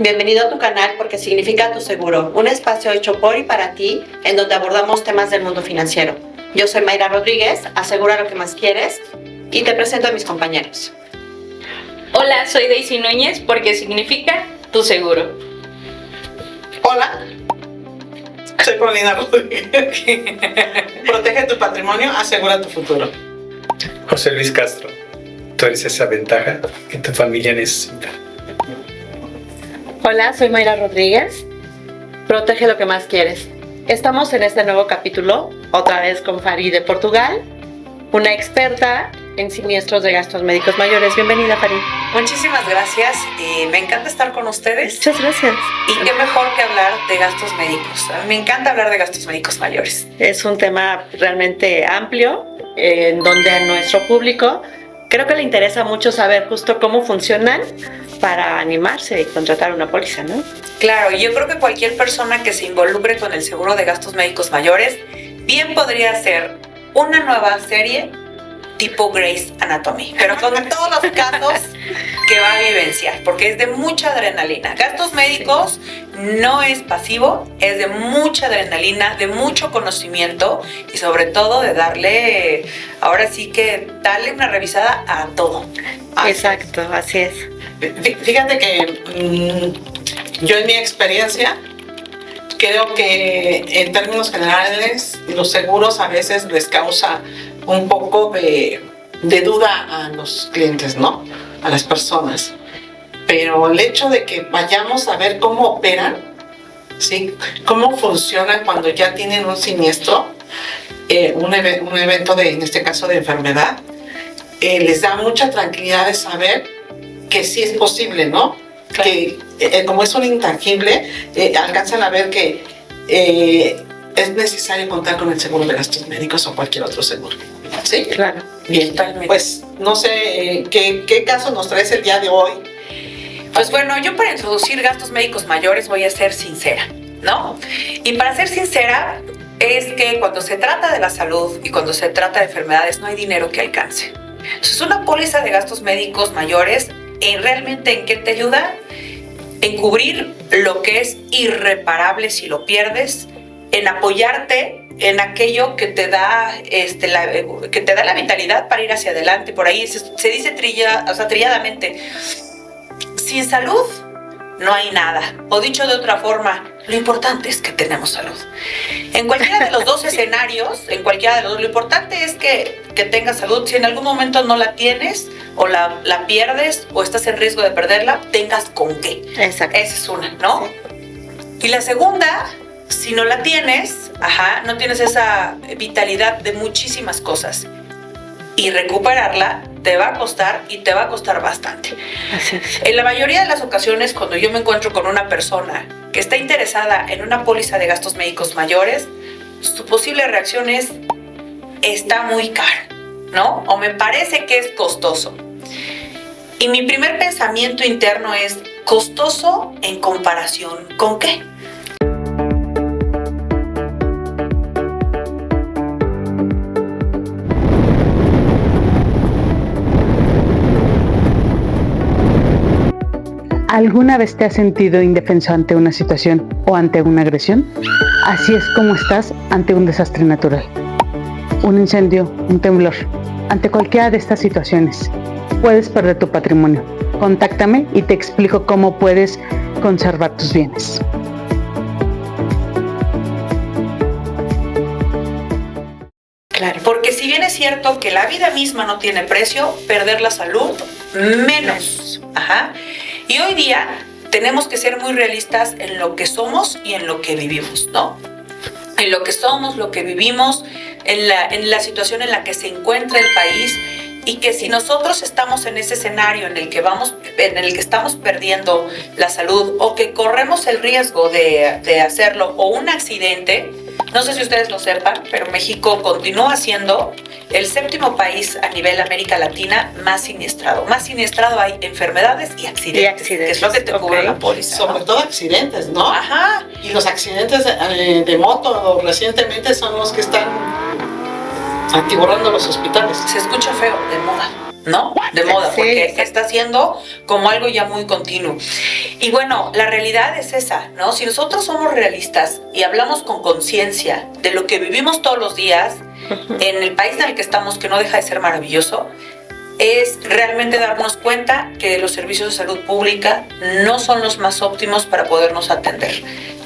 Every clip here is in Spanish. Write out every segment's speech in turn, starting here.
Bienvenido a tu canal Porque Significa Tu Seguro, un espacio hecho por y para ti en donde abordamos temas del mundo financiero. Yo soy Mayra Rodríguez, asegura lo que más quieres y te presento a mis compañeros. Hola, soy Daisy Núñez, Porque Significa Tu Seguro. Hola, soy Paulina Rodríguez. Protege tu patrimonio, asegura tu futuro. José Luis Castro, tú eres esa ventaja que tu familia necesita. Hola, soy Mayra Rodríguez. Protege lo que más quieres. Estamos en este nuevo capítulo, otra vez con Fari de Portugal, una experta en siniestros de gastos médicos mayores. Bienvenida, Fari. Muchísimas gracias. Me encanta estar con ustedes. Muchas gracias. Y qué mejor que hablar de gastos médicos. A mí me encanta hablar de gastos médicos mayores. Es un tema realmente amplio, en donde a nuestro público creo que le interesa mucho saber justo cómo funcionan para animarse y contratar una póliza, ¿no? Claro, y yo creo que cualquier persona que se involucre con el seguro de gastos médicos mayores bien podría ser una nueva serie tipo Grey's Anatomy, pero con todos los casos que va a vivenciar, porque es de mucha adrenalina. Gastos médicos no es pasivo, es de mucha adrenalina, de mucho conocimiento y sobre todo de darle, ahora sí que darle una revisada a todo. Exacto, así es. Fíjate que yo en mi experiencia creo que en términos generales los seguros a veces les causa un poco de duda a los clientes, ¿no? A las personas. Pero el hecho de que vayamos a ver cómo operan, ¿sí? Cómo funcionan cuando ya tienen un siniestro, un evento en este caso de enfermedad, les da mucha tranquilidad de saber que sí es posible, ¿no? Claro. Que como es un intangible, alcanzan a ver que es necesario contar con el seguro de gastos médicos o cualquier otro seguro. ¿Sí? Claro. Bien, totalmente. Pues no sé, ¿qué caso nos traes el día de hoy? Pues bueno, yo para introducir gastos médicos mayores voy a ser sincera, ¿no? Y para ser sincera es que cuando se trata de la salud y cuando se trata de enfermedades no hay dinero que alcance. Entonces una póliza de gastos médicos mayores, ¿realmente en qué te ayuda? En cubrir lo que es irreparable si lo pierdes, en apoyarte en aquello que te da, la vitalidad para ir hacia adelante. Por ahí se dice trilladamente, sin salud no hay nada. O dicho de otra forma, lo importante es que tenemos salud. En cualquiera de los dos escenarios, lo importante es que tengas salud. Si en algún momento no la tienes, o la pierdes, o estás en riesgo de perderla, tengas con qué. Exacto. Esa es una, ¿no? Sí. Y la segunda, si no la tienes, no tienes esa vitalidad de muchísimas cosas. Y recuperarla te va a costar y te va a costar bastante. Así es. En la mayoría de las ocasiones, cuando yo me encuentro con una persona que está interesada en una póliza de gastos médicos mayores, su posible reacción es, está muy caro, ¿no? O me parece que es costoso. Y mi primer pensamiento interno es, ¿costoso en comparación con qué? ¿Alguna vez te has sentido indefenso ante una situación o ante una agresión? Así es como estás ante un desastre natural, un incendio, un temblor. Ante cualquiera de estas situaciones, puedes perder tu patrimonio. Contáctame y te explico cómo puedes conservar tus bienes. Claro. Porque si bien es cierto que la vida misma no tiene precio, perder la salud, menos. Y hoy día tenemos que ser muy realistas en lo que somos y en lo que vivimos, ¿no? En lo que somos, lo que vivimos, en la situación en la que se encuentra el país, y que si nosotros estamos en ese escenario en el que estamos perdiendo la salud o que corremos el riesgo de hacerlo, o un accidente, no sé si ustedes lo sepan, pero México continúa siendo el 7º país a nivel América Latina más siniestrado. Más siniestrado hay enfermedades y accidentes, que es lo que te cubre la póliza, ¿no? Sobre todo accidentes, ¿no? Y los accidentes de moto recientemente son los que están atiborrando los hospitales. Se escucha feo, de moda. ¿no? De moda, Sí, porque exacto. está siendo como algo ya muy continuo. Y bueno, la realidad es esa, ¿no? Si nosotros somos realistas y hablamos con conciencia de lo que vivimos todos los días en el país en el que estamos, que no deja de ser maravilloso, es realmente darnos cuenta que los servicios de salud pública no son los más óptimos para podernos atender.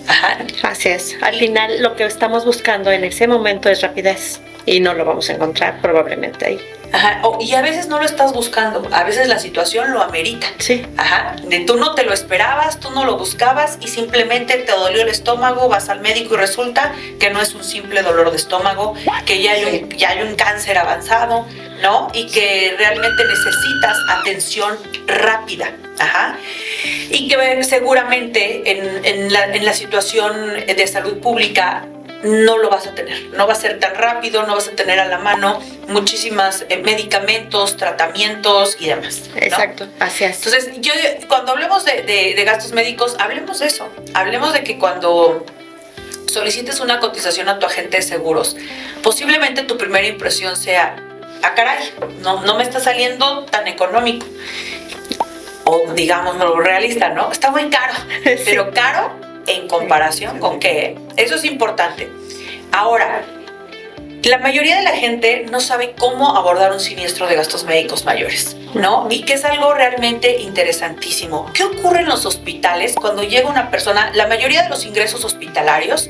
Ajá. Así es. Al final lo que estamos buscando en ese momento es rapidez y no lo vamos a encontrar probablemente ahí. Ajá. Y a veces no lo estás buscando, a veces la situación lo amerita. Sí. Ajá. Tú no te lo esperabas, tú no lo buscabas y simplemente te dolió el estómago, vas al médico y resulta que no es un simple dolor de estómago, que ya hay un cáncer avanzado, ¿no? Y que realmente necesitas atención rápida. Ajá. Y que seguramente en la situación de salud pública no lo vas a tener, no va a ser tan rápido, no vas a tener a la mano muchísimos medicamentos, tratamientos y demás, ¿no? Exacto, así es. Entonces, cuando hablemos de gastos médicos, hablemos de eso, hablemos de que cuando solicites una cotización a tu agente de seguros, posiblemente tu primera impresión sea, ah caray, no me está saliendo tan económico, o digámoslo realista, ¿no? Está muy caro, Sí. pero caro en comparación con qué. Eso es importante. Ahora, la mayoría de la gente no sabe cómo abordar un siniestro de gastos médicos mayores, ¿no? Y que es algo realmente interesantísimo. ¿Qué ocurre en los hospitales cuando llega una persona? La mayoría de los ingresos hospitalarios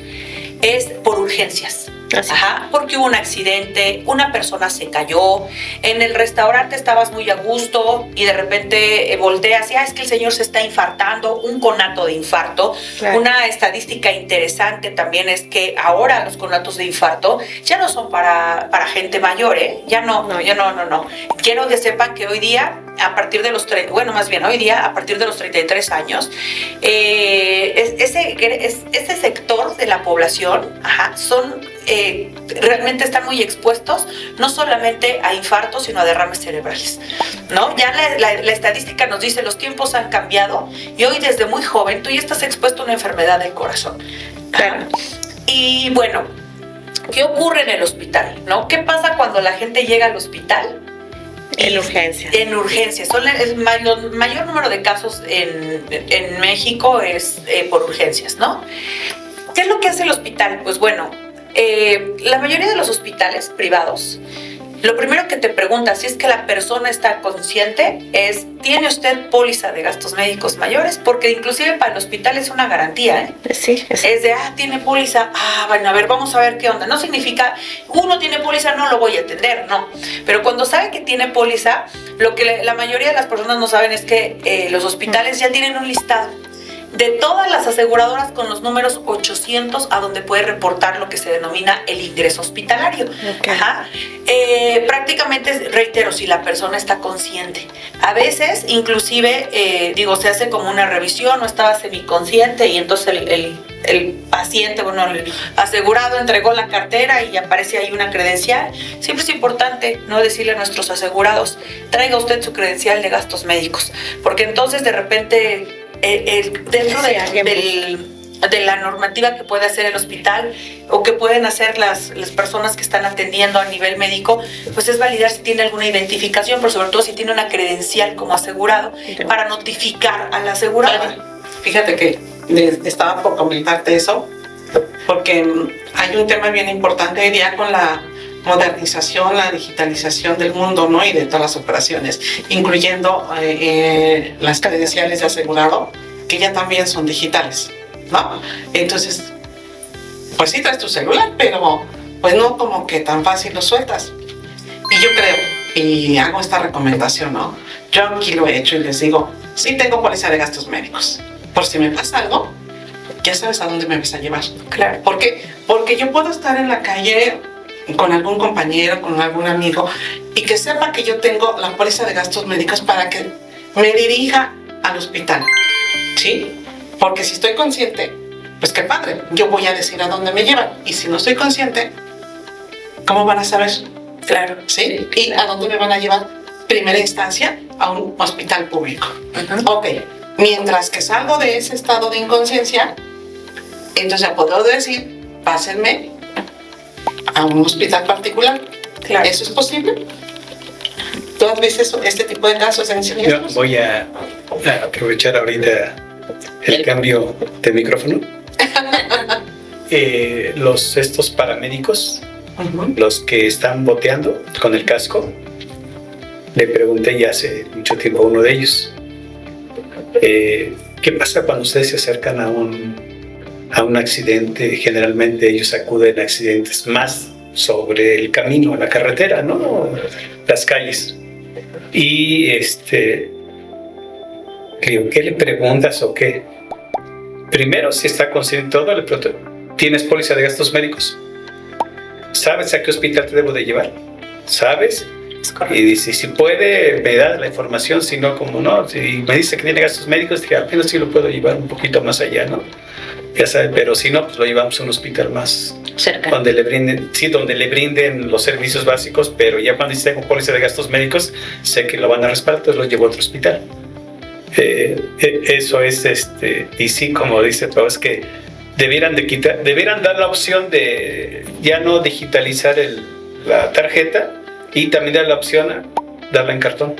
es por urgencias. Así. Ajá, porque hubo un accidente, una persona se cayó, en el restaurante estabas muy a gusto y de repente volteas y es que el señor se está infartando, un conato de infarto. Claro. Una estadística interesante también es que ahora los conatos de infarto ya no son para gente mayor, ¿eh? Ya no. Quiero que sepan que hoy día, a partir de los 33 años, ese sector de la población, realmente están muy expuestos no solamente a infartos, sino a derrames cerebrales, ¿no? Ya la estadística nos dice los tiempos han cambiado y hoy desde muy joven tú ya estás expuesto a una enfermedad del corazón. Claro. Y bueno, ¿qué ocurre en el hospital, no? ¿Qué pasa cuando la gente llega al hospital? En urgencias. En urgencias. El mayor número de casos en México es por urgencias, ¿no? ¿Qué es lo que hace el hospital? Pues bueno, la mayoría de los hospitales privados, lo primero que te pregunta si es que la persona está consciente es, ¿tiene usted póliza de gastos médicos mayores? Porque inclusive para el hospital es una garantía, ¿eh? Sí, Es de, tiene póliza, bueno, a ver, vamos a ver qué onda. No significa, uno tiene póliza, no lo voy a atender, no. Pero cuando sabe que tiene póliza, lo que la mayoría de las personas no saben es que los hospitales ya tienen un listado de todas las aseguradoras con los números 800 a donde puede reportar lo que se denomina el ingreso hospitalario. Okay. Ajá. Prácticamente, reitero, si la persona está consciente. A veces, inclusive, se hace como una revisión, no estaba semiconsciente y entonces el paciente, el asegurado entregó la cartera y aparece ahí una credencial. Siempre es importante no decirle a nuestros asegurados, traiga usted su credencial de gastos médicos, porque entonces de repente dentro de la normativa que puede hacer el hospital o que pueden hacer las personas que están atendiendo a nivel médico, pues es validar si tiene alguna identificación, pero sobre todo si tiene una credencial como asegurado, para notificar al asegurado. Fíjate que estaba por comentarte eso, porque hay un tema bien importante hoy día con la modernización, la digitalización del mundo, ¿no? Y de todas las operaciones, incluyendo las credenciales de asegurado, que ya también son digitales, ¿no? Entonces, pues sí traes tu celular, pero pues no como que tan fácil lo sueltas. Y yo creo, y hago esta recomendación, ¿no? Yo aquí lo he hecho y les digo, sí tengo póliza de gastos médicos. Por si me pasa algo, ya sabes a dónde me vas a llevar. Claro. ¿Por qué? Porque yo puedo estar en la calle con algún compañero, con algún amigo, y que sepa que yo tengo la póliza de gastos médicos para que me dirija al hospital, ¿sí? Porque si estoy consciente, pues qué padre, yo voy a decir a dónde me llevan, y si no estoy consciente, ¿cómo van a saber? Claro. ¿Sí? ¿Y a dónde me van a llevar? Primera instancia, a un hospital público. Ok, mientras que salgo de ese estado de inconsciencia, entonces ya puedo decir, pásenme a un hospital particular. Claro. ¿Eso es posible? ¿Tú has visto este tipo de casos en Yo siniestros? voy a aprovechar ahorita el cambio de micrófono. Estos paramédicos, Ujú. los que están boteando con el casco, le pregunté ya hace mucho tiempo a uno de ellos, ¿qué pasa cuando ustedes se acercan a un accidente? Generalmente ellos acuden a accidentes más sobre el camino, la carretera, ¿no? Las calles. Y digo, ¿qué le preguntas o qué? Primero, si está consciente de todo, le pregunto, ¿tienes póliza de gastos médicos? ¿Sabes a qué hospital te debo de llevar? ¿Sabes? Y dice, si puede, me da la información, si no, como no. Si me dice que tiene gastos médicos, dije, al menos sí lo puedo llevar un poquito más allá, ¿no? Ya sabe, pero si no, pues lo llevamos a un hospital más Cerca. donde le brinden los servicios básicos, pero ya cuando tengo póliza de gastos médicos, sé que lo van a respaldar, entonces lo llevo a otro hospital. Eso es, y sí, como dice, pero es que debieran dar la opción de ya no digitalizar la tarjeta y también dar la opción a darla en cartón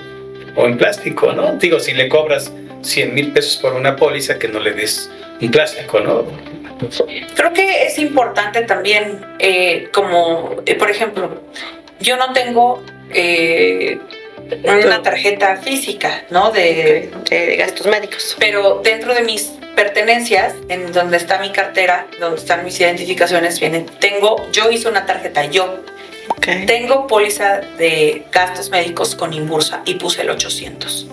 o en plástico, ¿no? Digo, si le cobras 100,000 pesos por una póliza, que no le des un plástico, ¿no? Creo que es importante también, por ejemplo, yo no tengo una tarjeta física, ¿no? De gastos médicos. Pero dentro de mis pertenencias, en donde está mi cartera, donde están mis identificaciones, yo hice una tarjeta, Okay. tengo póliza de gastos médicos con Inbursa y puse el 800.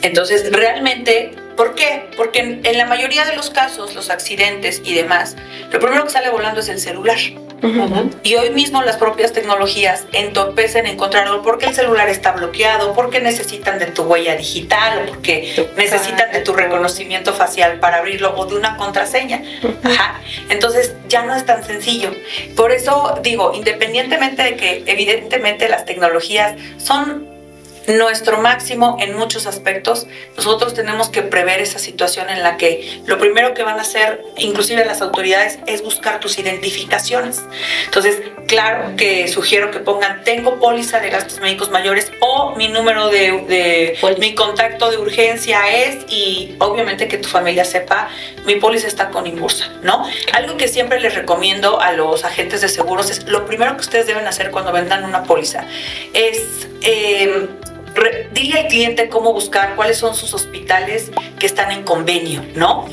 Entonces, realmente, ¿por qué? Porque en la mayoría de los casos, los accidentes y demás, lo primero que sale volando es el celular. Ujú. Y hoy mismo las propias tecnologías entorpecen encontrarlo porque el celular está bloqueado, porque necesitan de tu huella digital o porque necesitan de tu reconocimiento facial para abrirlo o de una contraseña. Ajá. Entonces ya no es tan sencillo. Por eso digo, independientemente de que evidentemente las tecnologías son nuestro máximo en muchos aspectos, nosotros tenemos que prever esa situación en la que lo primero que van a hacer, inclusive las autoridades, es buscar tus identificaciones. Entonces, claro que sugiero que pongan tengo póliza de gastos médicos mayores o mi número mi contacto de urgencia es, y obviamente que tu familia sepa, mi póliza está con Inbursa, ¿no? Algo que siempre les recomiendo a los agentes de seguros es, lo primero que ustedes deben hacer cuando vendan una póliza es dile al cliente cómo buscar cuáles son sus hospitales que están en convenio, ¿no?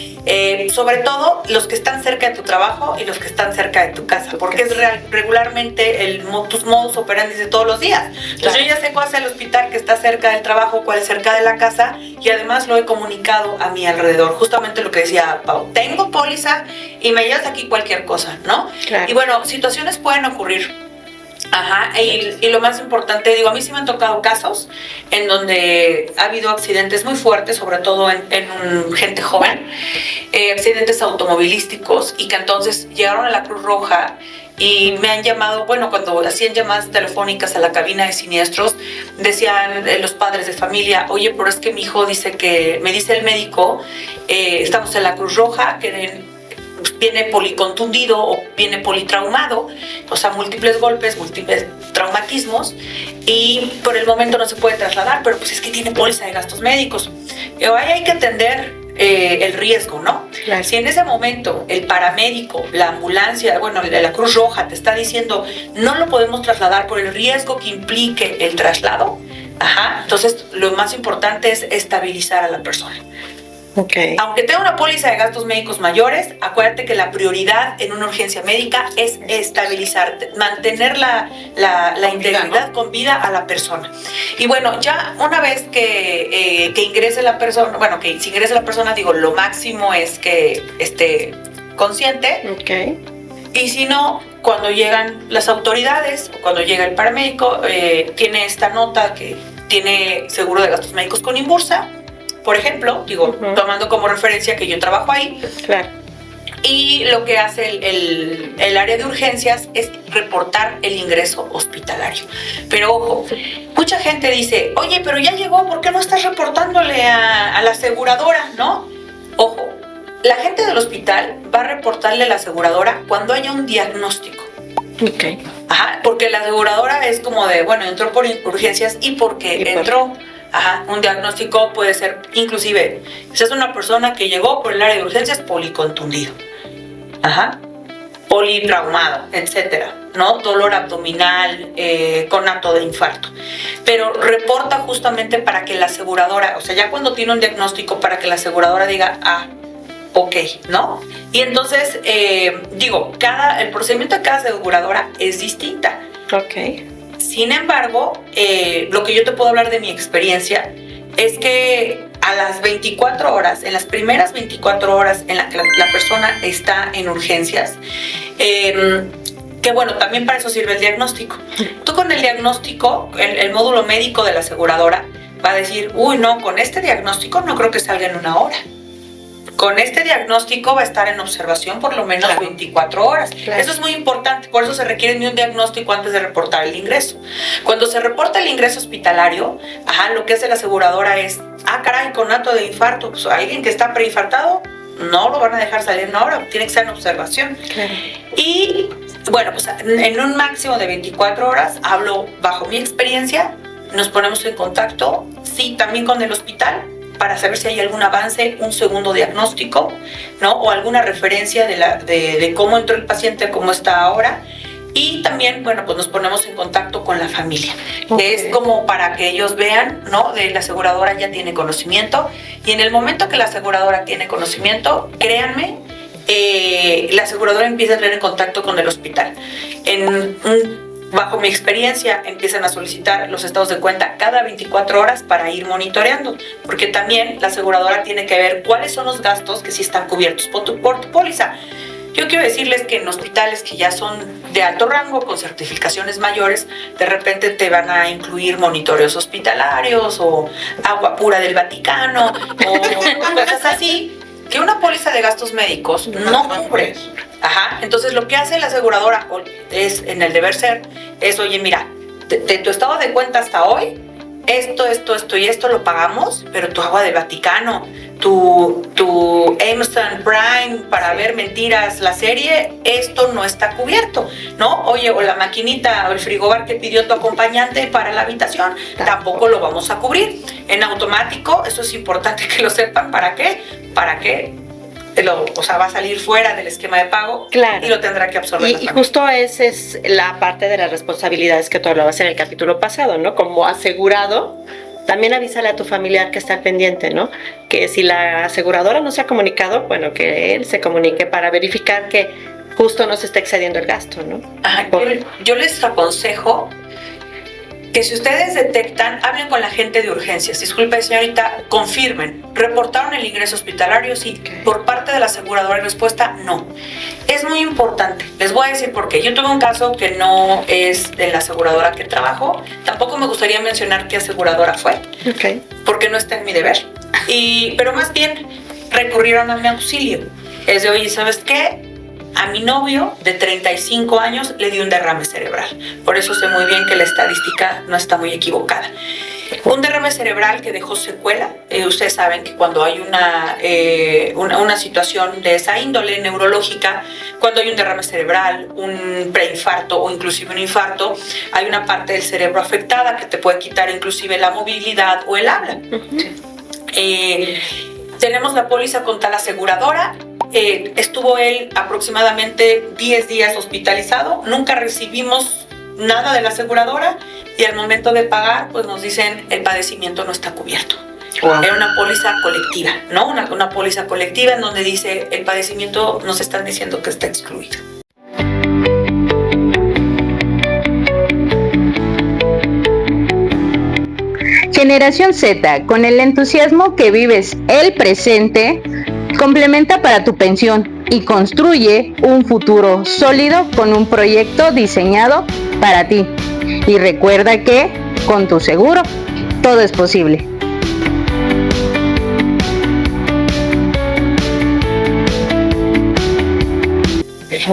Sobre todo los que están cerca de tu trabajo y los que están cerca de tu casa, porque es regularmente tus modus operandi de todos los días. Entonces yo ya sé cuál es el hospital que está cerca del trabajo, cuál es cerca de la casa, y además lo he comunicado a mi alrededor. Justamente lo que decía Pau, tengo póliza y me llevas aquí cualquier cosa, ¿no? Claro. Y bueno, situaciones pueden ocurrir. Ajá, y lo más importante, digo, a mí sí me han tocado casos en donde ha habido accidentes muy fuertes, sobre todo en gente joven, accidentes automovilísticos, y que entonces llegaron a la Cruz Roja y me han llamado, bueno, cuando hacían llamadas telefónicas a la cabina de siniestros, decían los padres de familia, oye, pero es que mi hijo me dice el médico, estamos en la Cruz Roja, que viene policontundido o viene politraumado, o sea, múltiples golpes, múltiples traumatismos, y por el momento no se puede trasladar, pero pues es que tiene póliza de gastos médicos. Pero ahí hay que atender el riesgo, ¿no? Claro. Si en ese momento el paramédico, la ambulancia, bueno, la Cruz Roja te está diciendo no lo podemos trasladar por el riesgo que implique el traslado, entonces lo más importante es estabilizar a la persona. Okay. Aunque tenga una póliza de gastos médicos mayores, acuérdate que la prioridad en una urgencia médica es estabilizar, mantener la integridad, ¿no?, con vida a la persona. Y bueno, ya una vez que ingrese la persona, bueno, que si ingrese la persona, digo, lo máximo es que esté consciente. Okay. Y si no, cuando llegan las autoridades o cuando llega el paramédico, tiene esta nota que tiene seguro de gastos médicos con Inbursa, por ejemplo, digo, tomando como referencia que yo trabajo ahí. Claro. Y lo que hace el área de urgencias es reportar el ingreso hospitalario. Pero ojo, mucha gente dice, oye, pero ya llegó, ¿por qué no estás reportándole a la aseguradora, no? Ojo, la gente del hospital va a reportarle a la aseguradora cuando haya un diagnóstico. Ok. Ajá, porque la aseguradora es como de, bueno, entró por urgencias y porque entró. Ajá, un diagnóstico puede ser, inclusive, si es una persona que llegó por el área de urgencias policontundido, ajá, politraumado, etcétera, ¿no? Dolor abdominal, conato de infarto. Pero reporta justamente para que la aseguradora, o sea, ya cuando tiene un diagnóstico, para que la aseguradora diga, ok, ¿no? Y entonces, el procedimiento de cada aseguradora es distinta. Ok. Sin embargo, lo que yo te puedo hablar de mi experiencia es que a las 24 horas, en las primeras 24 horas en las que la persona está en urgencias, que bueno, también para eso sirve el diagnóstico. Tú con el diagnóstico, el módulo médico de la aseguradora va a decir, uy, no, con este diagnóstico no creo que salga en 1 hora. Con este diagnóstico va a estar en observación por lo menos 24 horas. Claro. Eso es muy importante, por eso se requiere de un diagnóstico antes de reportar el ingreso. Cuando se reporta el ingreso hospitalario, lo que hace la aseguradora es, caray, conato de infarto, pues alguien que está preinfartado, no lo van a dejar salir en 1 hora, tiene que estar en observación. Claro. Y bueno, pues en un máximo de 24 horas, hablo bajo mi experiencia, nos ponemos en contacto, sí, también con el hospital, para saber si hay algún avance, un segundo diagnóstico, ¿no? O alguna referencia de cómo entró el paciente, cómo está ahora. Y también, bueno, pues nos ponemos en contacto con la familia. Okay. Es como para que ellos vean, ¿no? De la aseguradora ya tiene conocimiento. Y en el momento que la aseguradora tiene conocimiento, créanme, la aseguradora empieza a entrar en contacto con el hospital. Bajo mi experiencia, empiezan a solicitar los estados de cuenta cada 24 horas para ir monitoreando, porque también la aseguradora tiene que ver cuáles son los gastos que sí están cubiertos por tu póliza. Yo quiero decirles que en hospitales que ya son de alto rango, con certificaciones mayores, de repente te van a incluir monitoreos hospitalarios o agua pura del Vaticano o cosas así, que una póliza de gastos médicos no cubre. Ajá, entonces lo que hace la aseguradora es, en el deber ser, es, oye, mira, de tu estado de cuenta hasta hoy, esto y esto lo pagamos, pero tu agua del Vaticano, tu Amazon Prime para ver mentiras, la serie, esto no está cubierto, ¿no? Oye, o la maquinita o el frigobar que pidió tu acompañante para la habitación, tampoco lo vamos a cubrir. En automático, eso es importante que lo sepan, ¿para qué? Para que va a salir fuera del esquema de pago, claro, y lo tendrá que absorber. Y justo esa es la parte de las responsabilidades que tú hablabas en el capítulo pasado, ¿no? Como asegurado, también avísale a tu familiar que está al pendiente, ¿no? Que si la aseguradora no se ha comunicado, bueno, que él se comunique para verificar que justo no se está excediendo el gasto, ¿no? Yo les aconsejo que si ustedes detectan, hablen con la gente de urgencias. Disculpe, señorita, confirmen. ¿Reportaron el ingreso hospitalario? Sí. Okay. Por parte de la aseguradora, respuesta, no. Es muy importante. Les voy a decir por qué. Yo tuve un caso que no es de la aseguradora que trabajo. Tampoco me gustaría mencionar qué aseguradora fue. Okay. Porque no está en mi deber. Pero más bien, recurrieron a mi auxilio. Es de, oye, ¿sabes qué? A mi novio de 35 años le dio un derrame cerebral. Por eso sé muy bien que la estadística no está muy equivocada. Un derrame cerebral que dejó secuela. Ustedes saben que cuando hay una situación de esa índole neurológica, cuando hay un derrame cerebral, un preinfarto o inclusive un infarto, hay una parte del cerebro afectada que te puede quitar inclusive la movilidad o el habla. Tenemos la póliza con tal aseguradora. Estuvo él aproximadamente 10 días hospitalizado, nunca recibimos nada de la aseguradora y al momento de pagar pues nos dicen el padecimiento no está cubierto. Wow. Era una póliza colectiva, ¿no? Una póliza colectiva en donde dice el padecimiento, nos están diciendo que está excluido. Generación Z, con el entusiasmo que vives el presente, complementa para tu pensión y construye un futuro sólido con un proyecto diseñado para ti. Y recuerda que, con tu seguro, todo es posible.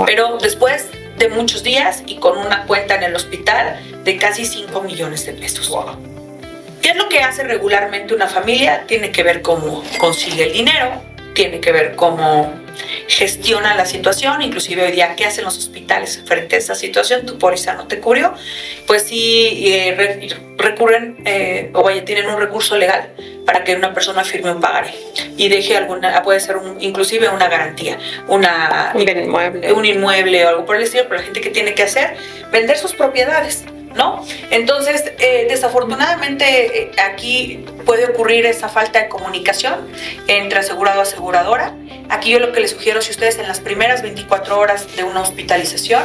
Pero después de muchos días y con una cuenta en el hospital de casi 5 millones de pesos. Wow. ¿Qué es lo que hace regularmente una familia? Tiene que ver cómo consigue el dinero, tiene que ver cómo gestionan la situación, inclusive hoy día, ¿qué hacen los hospitales frente a esa situación? Tu póliza no te cubrió, pues sí recurren tienen un recurso legal para que una persona firme un pagaré y deje puede ser inclusive una garantía, un inmueble o algo por el estilo, pero la gente que tiene que hacer, vender sus propiedades, ¿no? Entonces, desafortunadamente, aquí puede ocurrir esa falta de comunicación entre asegurado y aseguradora. Aquí yo lo que les sugiero, si ustedes en las primeras 24 horas de una hospitalización,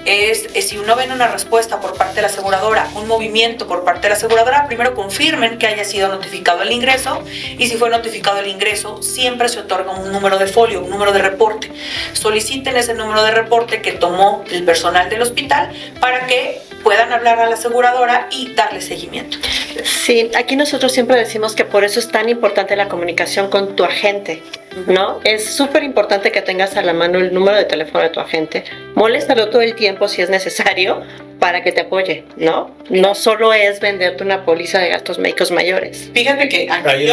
si no ven una respuesta por parte de la aseguradora, un movimiento por parte de la aseguradora, primero confirmen que haya sido notificado el ingreso, y si fue notificado el ingreso, siempre se otorga un número de folio, un número de reporte. Soliciten ese número de reporte que tomó el personal del hospital para que puedan hablar a la aseguradora y darle seguimiento. Sí, aquí nosotros siempre decimos que por eso es tan importante la comunicación con tu agente, ¿no? Es súper importante que tengas a la mano el número de teléfono de tu agente. Moléstalo todo el tiempo si es necesario para que te apoye, ¿no? No solo es venderte una póliza de gastos médicos mayores. Fíjate que aquí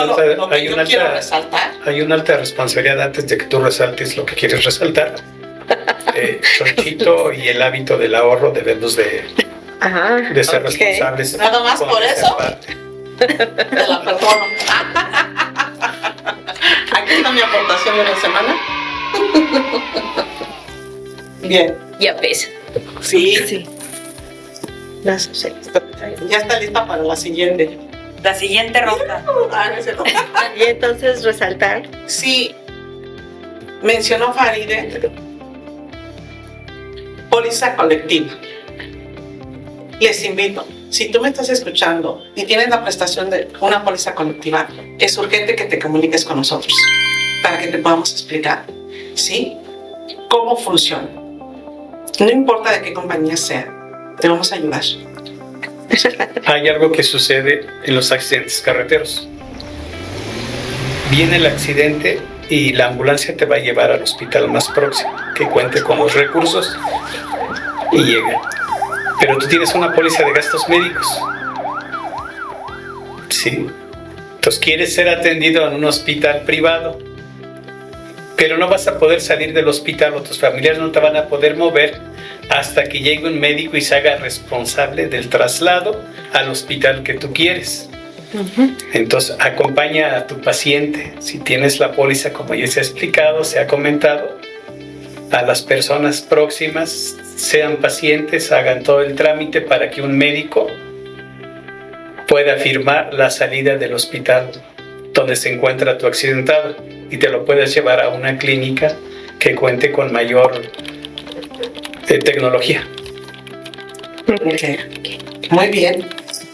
quiero resaltar. Hay una alta responsabilidad antes de que tú resaltes lo que quieres resaltar. Chonchito y el hábito del ahorro debemos de ser responsables. Nada más por eso. Te la perdono. Aquí está mi aportación de la semana. Bien. Ya ves. Sí. Ya está lista para la siguiente. La siguiente ronda. Y entonces resaltar. Sí. Mencionó Faride póliza colectiva. Les invito, si tú me estás escuchando y tienes la prestación de una póliza colectiva, es urgente que te comuniques con nosotros para que te podamos explicar, ¿sí?, cómo funciona. No importa de qué compañía sea, te vamos a ayudar. Hay algo que sucede en los accidentes carreteros. Viene el accidente y la ambulancia te va a llevar al hospital más próximo, que cuente con los recursos, y llega. Pero tú tienes una póliza de gastos médicos. Sí. Entonces quieres ser atendido en un hospital privado, pero no vas a poder salir del hospital, o tus familiares no te van a poder mover hasta que llegue un médico y se haga responsable del traslado al hospital que tú quieres. Entonces acompaña a tu paciente, si tienes la póliza, como ya se ha explicado, se ha comentado, a las personas próximas, sean pacientes, hagan todo el trámite para que un médico pueda firmar la salida del hospital donde se encuentra tu accidentado y te lo puedes llevar a una clínica que cuente con mayor tecnología. Muy bien.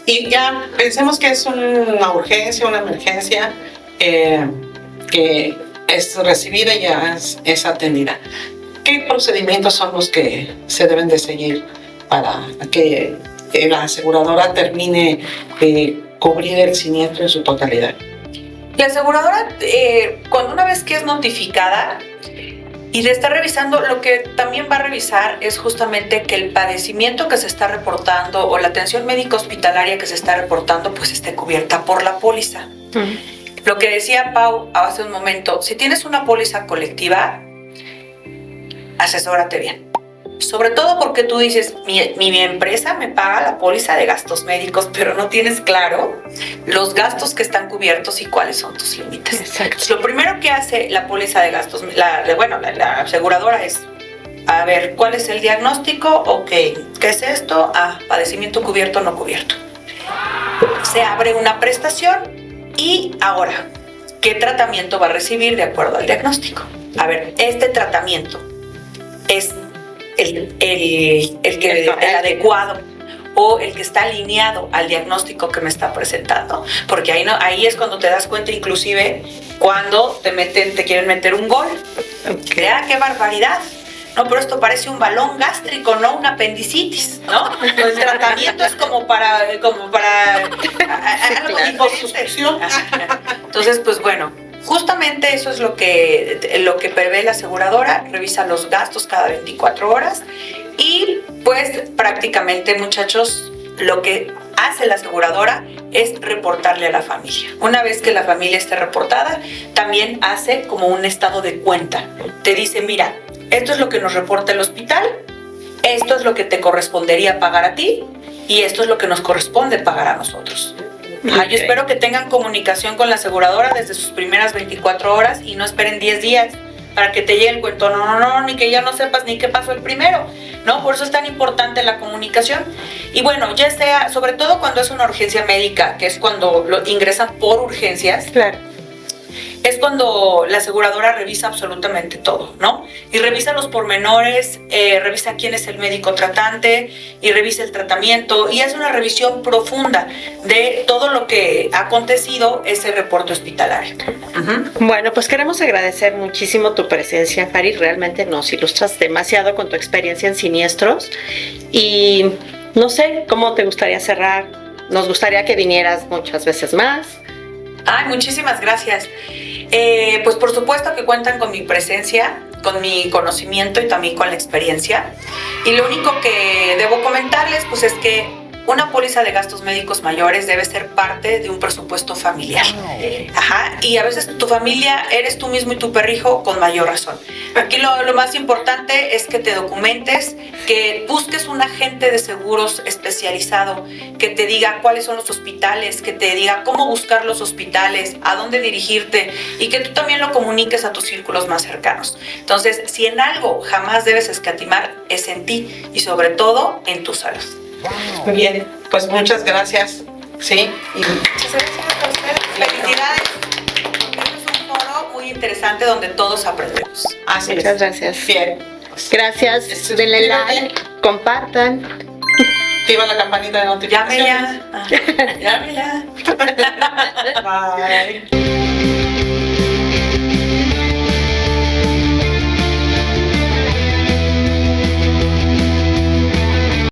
Y ya pensemos que es una urgencia, una emergencia que es recibida y ya es atendida. ¿Qué procedimientos son los que se deben de seguir para que la aseguradora termine de cubrir el siniestro en su totalidad? La aseguradora, cuando una vez que es notificada y de estar revisando, lo que también va a revisar es justamente que el padecimiento que se está reportando o la atención médica hospitalaria que se está reportando pues esté cubierta por la póliza. Lo que decía Pau hace un momento, si tienes una póliza colectiva, asesórate bien. Sobre todo porque tú dices, mi empresa me paga la póliza de gastos médicos, pero no tienes claro los gastos que están cubiertos y cuáles son tus límites. Exacto. Lo primero que hace la póliza de gastos, la aseguradora es, a ver, ¿cuál es el diagnóstico? Ok, ¿qué es esto? Padecimiento cubierto o no cubierto. Se abre una prestación y ahora, ¿qué tratamiento va a recibir de acuerdo al diagnóstico? A ver, este tratamiento es el adecuado o el que está alineado al diagnóstico que me está presentando, porque ahí es cuando te das cuenta, inclusive cuando te quieren meter un gol. ¡Qué barbaridad! No, pero esto parece un balón gástrico, no una apendicitis, ¿no? El tratamiento es como para algo diferente. Entonces, pues bueno, justamente eso es lo que prevé la aseguradora, revisa los gastos cada 24 horas y pues prácticamente, muchachos, lo que hace la aseguradora es reportarle a la familia. Una vez que la familia esté reportada, también hace como un estado de cuenta. Te dice, mira, esto es lo que nos reporta el hospital, esto es lo que te correspondería pagar a ti y esto es lo que nos corresponde pagar a nosotros. Yo espero que tengan comunicación con la aseguradora desde sus primeras 24 horas y no esperen 10 días para que te llegue el cuento. No, ni que ya no sepas ni qué pasó el primero, ¿no? Por eso es tan importante la comunicación. Y bueno, ya sea, sobre todo cuando es una urgencia médica, que es cuando lo ingresan por urgencias, Claro. es cuando la aseguradora revisa absolutamente todo, ¿no? Y revisa los pormenores, revisa quién es el médico tratante y revisa el tratamiento y hace una revisión profunda de todo lo que ha acontecido ese reporte hospitalario. Bueno, pues queremos agradecer muchísimo tu presencia, Fari. Realmente nos ilustras demasiado con tu experiencia en siniestros. Y no sé cómo te gustaría cerrar. Nos gustaría que vinieras muchas veces más. Ay, muchísimas gracias. Pues por supuesto que cuentan con mi presencia, con mi conocimiento y también con la experiencia. Y lo único que debo comentarles pues es que una póliza de gastos médicos mayores debe ser parte de un presupuesto familiar. Y a veces tu familia eres tú mismo y tu perrijo con mayor razón. Aquí lo más importante es que te documentes, que busques un agente de seguros especializado, que te diga cuáles son los hospitales, que te diga cómo buscar los hospitales, a dónde dirigirte y que tú también lo comuniques a tus círculos más cercanos. Entonces, si en algo jamás debes escatimar, es en ti y sobre todo en tu salud. Muy bien, pues muchas gracias. Sí. Muchas gracias a ustedes. Felicidades. Porque este es un foro muy interesante donde todos aprendemos. Así Muchas es. gracias. Bien. Gracias. Denle like, compartan. Activa la campanita de Llame notificaciones. ya. Llame ya. Bye.